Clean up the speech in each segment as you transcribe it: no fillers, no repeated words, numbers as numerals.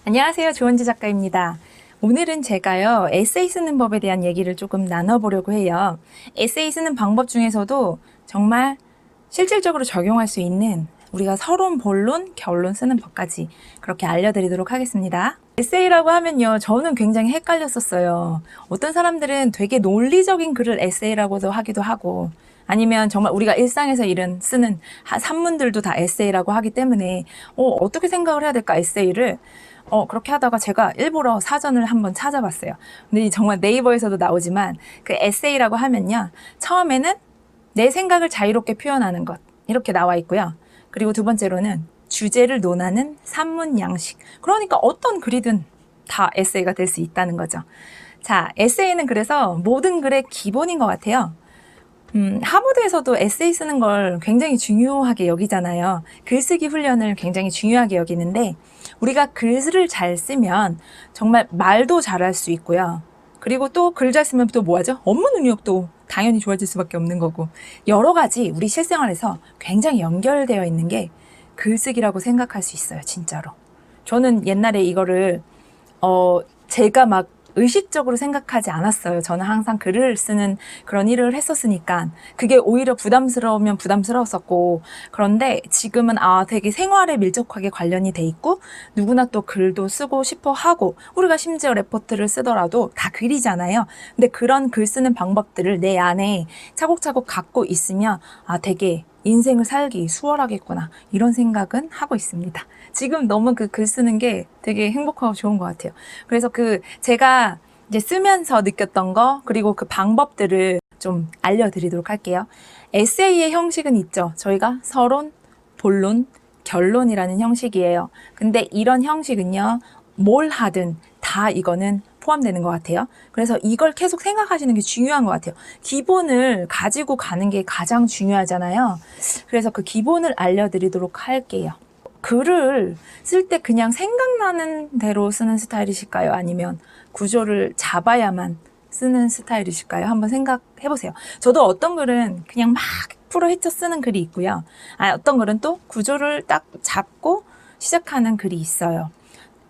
안녕하세요. 조은지 작가입니다. 오늘은 제가요, 에세이 쓰는 법에 대한 얘기를 조금 나눠보려고 해요. 에세이 쓰는 방법 중에서도 정말 실질적으로 적용할 수 있는 우리가 서론, 본론, 결론 쓰는 법까지 그렇게 알려드리도록 하겠습니다. 에세이라고 하면요, 저는 굉장히 헷갈렸었어요. 어떤 사람들은 되게 논리적인 글을 에세이라고도 하기도 하고, 아니면 정말 우리가 일상에서 쓰는 산문들도 다 에세이라고 하기 때문에 어떻게 생각을 해야 될까 에세이를 그렇게 하다가 제가 일부러 사전을 한번 찾아봤어요. 근데 정말 네이버에서도 나오지만 그 에세이라고 하면요, 처음에는 내 생각을 자유롭게 표현하는 것 이렇게 나와 있고요. 그리고 두 번째로는 주제를 논하는 산문 양식. 그러니까 어떤 글이든 다 에세이가 될 수 있다는 거죠. 자, 에세이는 그래서 모든 글의 기본인 것 같아요. 하버드에서도 에세이 쓰는 걸 굉장히 중요하게 여기잖아요. 글쓰기 훈련을 굉장히 중요하게 여기는데 우리가 글을 잘 쓰면 정말 말도 잘할 수 있고요. 그리고 또 글 잘 쓰면 또 뭐하죠? 업무 능력도 당연히 좋아질 수밖에 없는 거고 여러 가지 우리 실생활에서 굉장히 연결되어 있는 게 글쓰기라고 생각할 수 있어요. 진짜로. 저는 옛날에 이거를 제가 막 의식적으로 생각하지 않았어요. 저는 항상 글을 쓰는 그런 일을 했었으니까 그게 오히려 부담스러우면 부담스러웠었고, 그런데 지금은 되게 생활에 밀접하게 관련이 돼 있고 누구나 또 글도 쓰고 싶어 하고, 우리가 심지어 레포트를 쓰더라도 다 글이잖아요. 근데 그런 글 쓰는 방법들을 내 안에 차곡차곡 갖고 있으면 되게 인생을 살기 수월하겠구나, 이런 생각은 하고 있습니다. 지금 너무 그 글 쓰는 게 되게 행복하고 좋은 것 같아요. 그래서 제가 이제 쓰면서 느꼈던 거, 그리고 그 방법들을 좀 알려드리도록 할게요. 에세이의 형식은 있죠. 저희가 서론, 본론, 결론이라는 형식이에요. 근데 이런 형식은요, 뭘 하든 다 이거는 포함되는 것 같아요. 그래서 이걸 계속 생각하시는 게 중요한 것 같아요. 기본을 가지고 가는 게 가장 중요하잖아요. 그래서 그 기본을 알려드리도록 할게요. 글을 쓸 때 그냥 생각나는 대로 쓰는 스타일이실까요? 아니면 구조를 잡아야만 쓰는 스타일이실까요? 한번 생각해 보세요. 저도 어떤 글은 그냥 막 풀어 헤쳐 쓰는 글이 있고요. 어떤 글은 또 구조를 딱 잡고 시작하는 글이 있어요.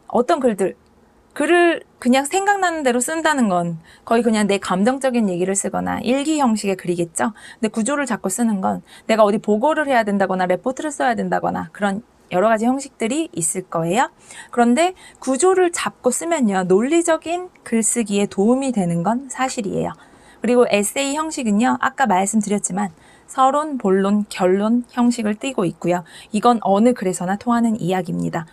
어떤 글을 그냥 생각나는 대로 쓴다는 건 거의 그냥 내 감정적인 얘기를 쓰거나 일기 형식의 글이겠죠. 근데 구조를 잡고 쓰는 건 내가 어디 보고를 해야 된다거나 레포트를 써야 된다거나 그런 여러 가지 형식들이 있을 거예요. 그런데 구조를 잡고 쓰면요, 논리적인 글쓰기에 도움이 되는 건 사실이에요. 그리고 에세이 형식은요, 아까 말씀드렸지만 서론, 본론, 결론 형식을 띠고 있고요. 이건 어느 글에서나 통하는 이야기입니다.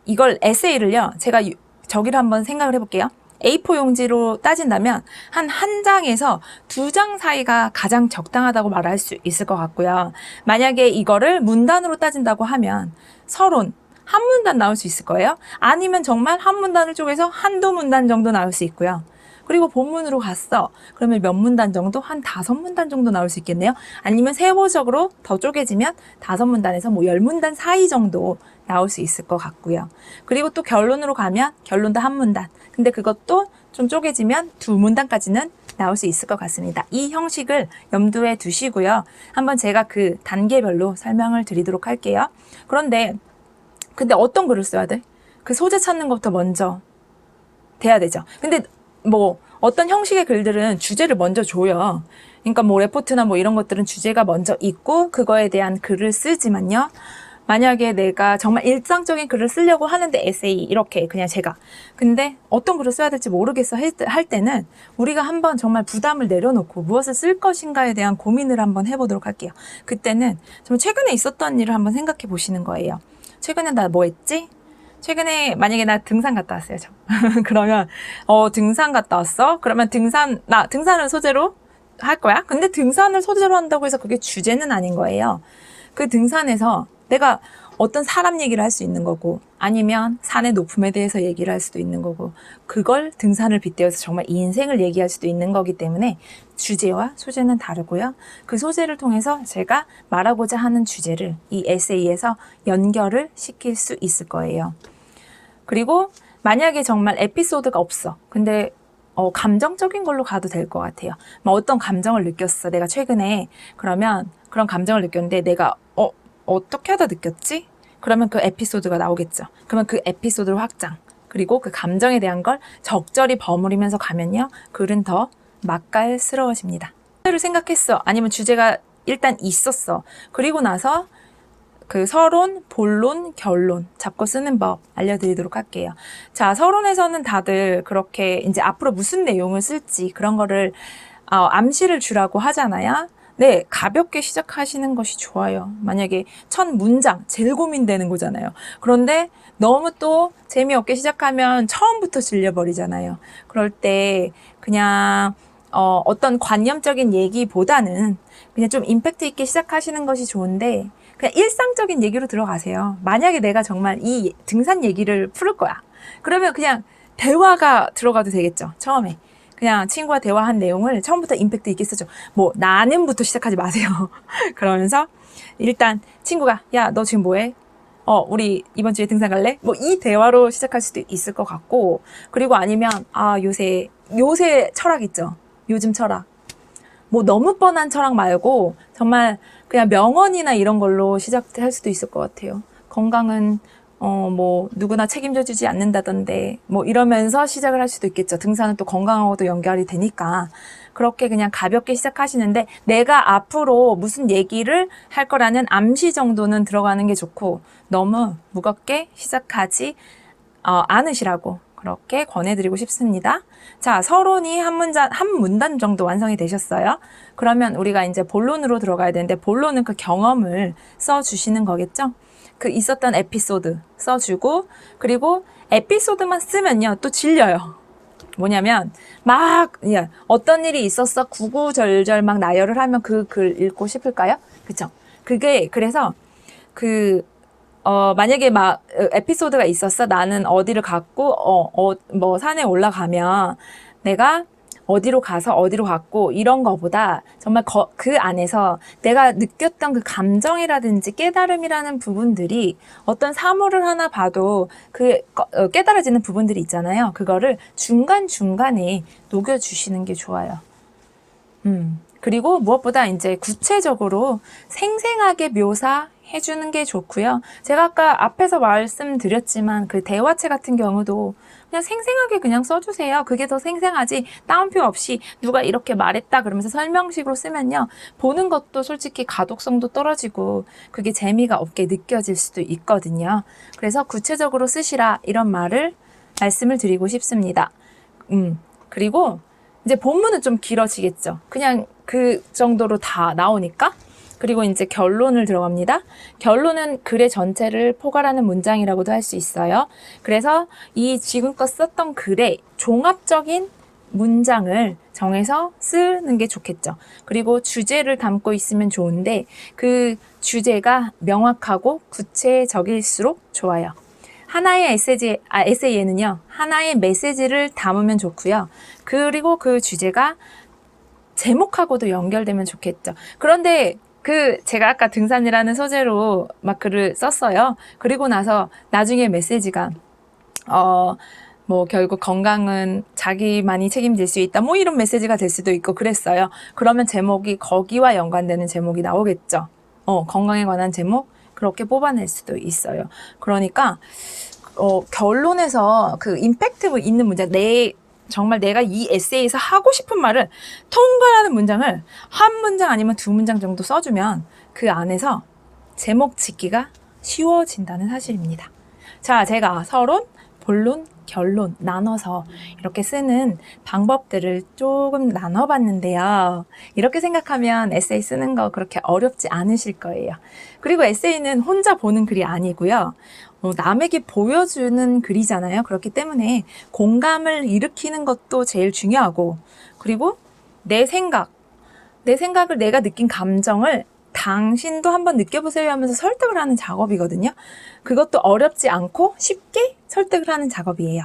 이걸 에세이를요, 제가 저기를 한번 생각을 해볼게요. A4 용지로 따진다면 한 장에서 두 장 사이가 가장 적당하다고 말할 수 있을 것 같고요. 만약에 이거를 문단으로 따진다고 하면 서론 한 문단 나올 수 있을 거예요. 아니면 정말 한 문단을 쪼개서 한두 문단 정도 나올 수 있고요. 그리고 본문으로 갔어. 그러면 몇 문단 정도? 한 5문단 정도 나올 수 있겠네요. 아니면 세부적으로 더 쪼개지면 5문단에서 뭐 10문단 사이 정도 나올 수 있을 것 같고요. 그리고 또 결론으로 가면 결론도 한 문단. 근데 그것도 좀 쪼개지면 2문단까지는 나올 수 있을 것 같습니다. 이 형식을 염두에 두시고요. 한번 제가 그 단계별로 설명을 드리도록 할게요. 근데 어떤 글을 써야 돼? 그 소재 찾는 것부터 먼저 돼야 되죠. 근데 뭐 어떤 형식의 글들은 주제를 먼저 줘요. 그러니까 뭐 레포트나 뭐 이런 것들은 주제가 먼저 있고 그거에 대한 글을 쓰지만요. 만약에 내가 정말 일상적인 글을 쓰려고 하는데 에세이 이렇게 그냥 제가 근데 어떤 글을 써야 될지 모르겠어 할 때는 우리가 한번 정말 부담을 내려놓고 무엇을 쓸 것인가에 대한 고민을 한번 해보도록 할게요. 그때는 정말 최근에 있었던 일을 한번 생각해 보시는 거예요. 최근에 나 뭐 했지? 최근에 만약에 나 등산 갔다 왔어요. 그러면 등산 갔다 왔어? 그러면 등산을 소재로 할 거야? 근데 등산을 소재로 한다고 해서 그게 주제는 아닌 거예요. 그 등산에서 내가 어떤 사람 얘기를 할 수 있는 거고, 아니면 산의 높음에 대해서 얘기를 할 수도 있는 거고, 그걸 등산을 빗대어서 정말 인생을 얘기할 수도 있는 거기 때문에 주제와 소재는 다르고요. 그 소재를 통해서 제가 말하고자 하는 주제를 이 에세이에서 연결을 시킬 수 있을 거예요. 그리고 만약에 정말 에피소드가 없어. 근데 감정적인 걸로 가도 될 것 같아요. 어떤 감정을 느꼈어. 내가 최근에. 그러면 그런 감정을 느꼈는데 내가 어떻게 하다 느꼈지? 그러면 그 에피소드가 나오겠죠. 그러면 그 에피소드를 확장, 그리고 그 감정에 대한 걸 적절히 버무리면서 가면요, 글은 더 맛깔스러워집니다. 주제를 생각했어. 아니면 주제가 일단 있었어. 그리고 나서 그 서론, 본론, 결론 잡고 쓰는 법 알려드리도록 할게요. 자, 서론에서는 다들 그렇게 이제 앞으로 무슨 내용을 쓸지 그런 거를 암시를 주라고 하잖아요. 네, 가볍게 시작하시는 것이 좋아요. 만약에 첫 문장, 제일 고민되는 거잖아요. 그런데 너무 또 재미없게 시작하면 처음부터 질려버리잖아요. 그럴 때 그냥 어떤 관념적인 얘기보다는 그냥 좀 임팩트 있게 시작하시는 것이 좋은데, 그냥 일상적인 얘기로 들어가세요. 만약에 내가 정말 이 등산 얘기를 풀을 거야. 그러면 그냥 대화가 들어가도 되겠죠. 처음에. 그냥 친구와 대화한 내용을 처음부터 임팩트 있게 쓰죠. 뭐 나는부터 시작하지 마세요. 그러면서 일단 친구가 야, 너 지금 뭐해? 우리 이번 주에 등산 갈래? 뭐 이 대화로 시작할 수도 있을 것 같고, 그리고 아니면 요새 철학 있죠. 요즘 철학. 뭐 너무 뻔한 철학 말고 정말 그냥 명언이나 이런 걸로 시작할 수도 있을 것 같아요. 건강은 뭐 누구나 책임져 주지 않는다던데 뭐 이러면서 시작을 할 수도 있겠죠. 등산은 또 건강하고도 연결이 되니까 그렇게 그냥 가볍게 시작하시는데, 내가 앞으로 무슨 얘기를 할 거라는 암시 정도는 들어가는 게 좋고, 너무 무겁게 시작하지 않으시라고 그렇게 권해드리고 싶습니다. 자, 서론이 한 문단 정도 완성이 되셨어요. 그러면 우리가 이제 본론으로 들어가야 되는데, 본론은 그 경험을 써주시는 거겠죠? 그 있었던 에피소드 써주고, 그리고 에피소드만 쓰면요, 또 질려요. 뭐냐면, 어떤 일이 있었어? 구구절절 막 나열을 하면 그 글 읽고 싶을까요? 그쵸? 그래서, 만약에 에피소드가 있었어. 나는 어디를 갔고, 뭐, 산에 올라가면 내가 어디로 갔고, 이런 거보다 정말 그 안에서 내가 느꼈던 그 감정이라든지 깨달음이라는 부분들이 어떤 사물을 하나 봐도 깨달아지는 부분들이 있잖아요. 그거를 중간중간에 녹여주시는 게 좋아요. 그리고 무엇보다 이제 구체적으로 생생하게 묘사해주는 게 좋고요. 제가 아까 앞에서 말씀드렸지만 그 대화체 같은 경우도 그냥 생생하게 그냥 써주세요. 그게 더 생생하지, 따옴표 없이 누가 이렇게 말했다 그러면서 설명식으로 쓰면요, 보는 것도 솔직히 가독성도 떨어지고 그게 재미가 없게 느껴질 수도 있거든요. 그래서 구체적으로 쓰시라, 이런 말씀을 드리고 싶습니다. 그리고 이제 본문은 좀 길어지겠죠. 그냥 그 정도로 다 나오니까. 그리고 이제 결론을 들어갑니다. 결론은 글의 전체를 포괄하는 문장이라고도 할 수 있어요. 그래서 이 지금껏 썼던 글의 종합적인 문장을 정해서 쓰는 게 좋겠죠. 그리고 주제를 담고 있으면 좋은데, 그 주제가 명확하고 구체적일수록 좋아요. 하나의 에세이에는요, 하나의 메시지를 담으면 좋고요. 그리고 그 주제가 제목하고도 연결되면 좋겠죠. 그런데 제가 아까 등산이라는 소재로 막 글을 썼어요. 그리고 나서 나중에 메시지가, 뭐 결국 건강은 자기만이 책임질 수 있다, 뭐 이런 메시지가 될 수도 있고 그랬어요. 그러면 제목이 거기와 연관되는 제목이 나오겠죠. 건강에 관한 제목 그렇게 뽑아낼 수도 있어요. 그러니까 결론에서 그 임팩트 있는 문장, 정말 내가 이 에세이에서 하고 싶은 말을 통과하는 문장을 한 문장 아니면 두 문장 정도 써주면 그 안에서 제목 짓기가 쉬워진다는 사실입니다. 자, 제가 서론, 본론, 결론 나눠서 이렇게 쓰는 방법들을 조금 나눠봤는데요. 이렇게 생각하면 에세이 쓰는 거 그렇게 어렵지 않으실 거예요. 그리고 에세이는 혼자 보는 글이 아니고요. 남에게 보여주는 글이잖아요. 그렇기 때문에 공감을 일으키는 것도 제일 중요하고, 그리고 내 생각을, 내가 느낀 감정을 당신도 한번 느껴보세요 하면서 설득을 하는 작업이거든요. 그것도 어렵지 않고 쉽게 설득을 하는 작업이에요.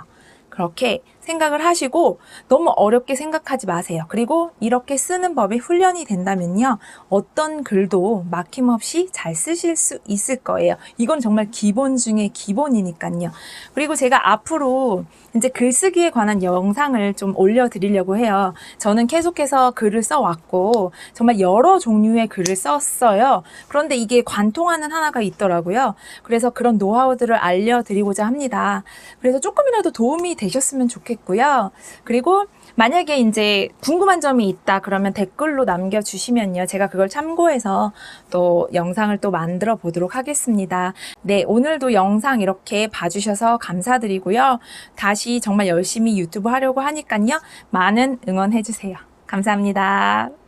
그렇게 생각을 하시고 너무 어렵게 생각하지 마세요. 그리고 이렇게 쓰는 법이 훈련이 된다면요. 어떤 글도 막힘없이 잘 쓰실 수 있을 거예요. 이건 정말 기본 중에 기본이니까요. 그리고 제가 앞으로 이제 글쓰기에 관한 영상을 좀 올려드리려고 해요. 저는 계속해서 글을 써왔고 정말 여러 종류의 글을 썼어요. 그런데 이게 관통하는 하나가 있더라고요. 그래서 그런 노하우들을 알려드리고자 합니다. 그래서 조금이라도 도움이 되셨으면 좋겠고요. 그리고 만약에 이제 궁금한 점이 있다 그러면 댓글로 남겨주시면요. 제가 그걸 참고해서 또 영상을 또 만들어 보도록 하겠습니다. 네, 오늘도 영상 이렇게 봐주셔서 감사드리고요. 다시 정말 열심히 유튜브 하려고 하니까요. 많은 응원해주세요. 감사합니다.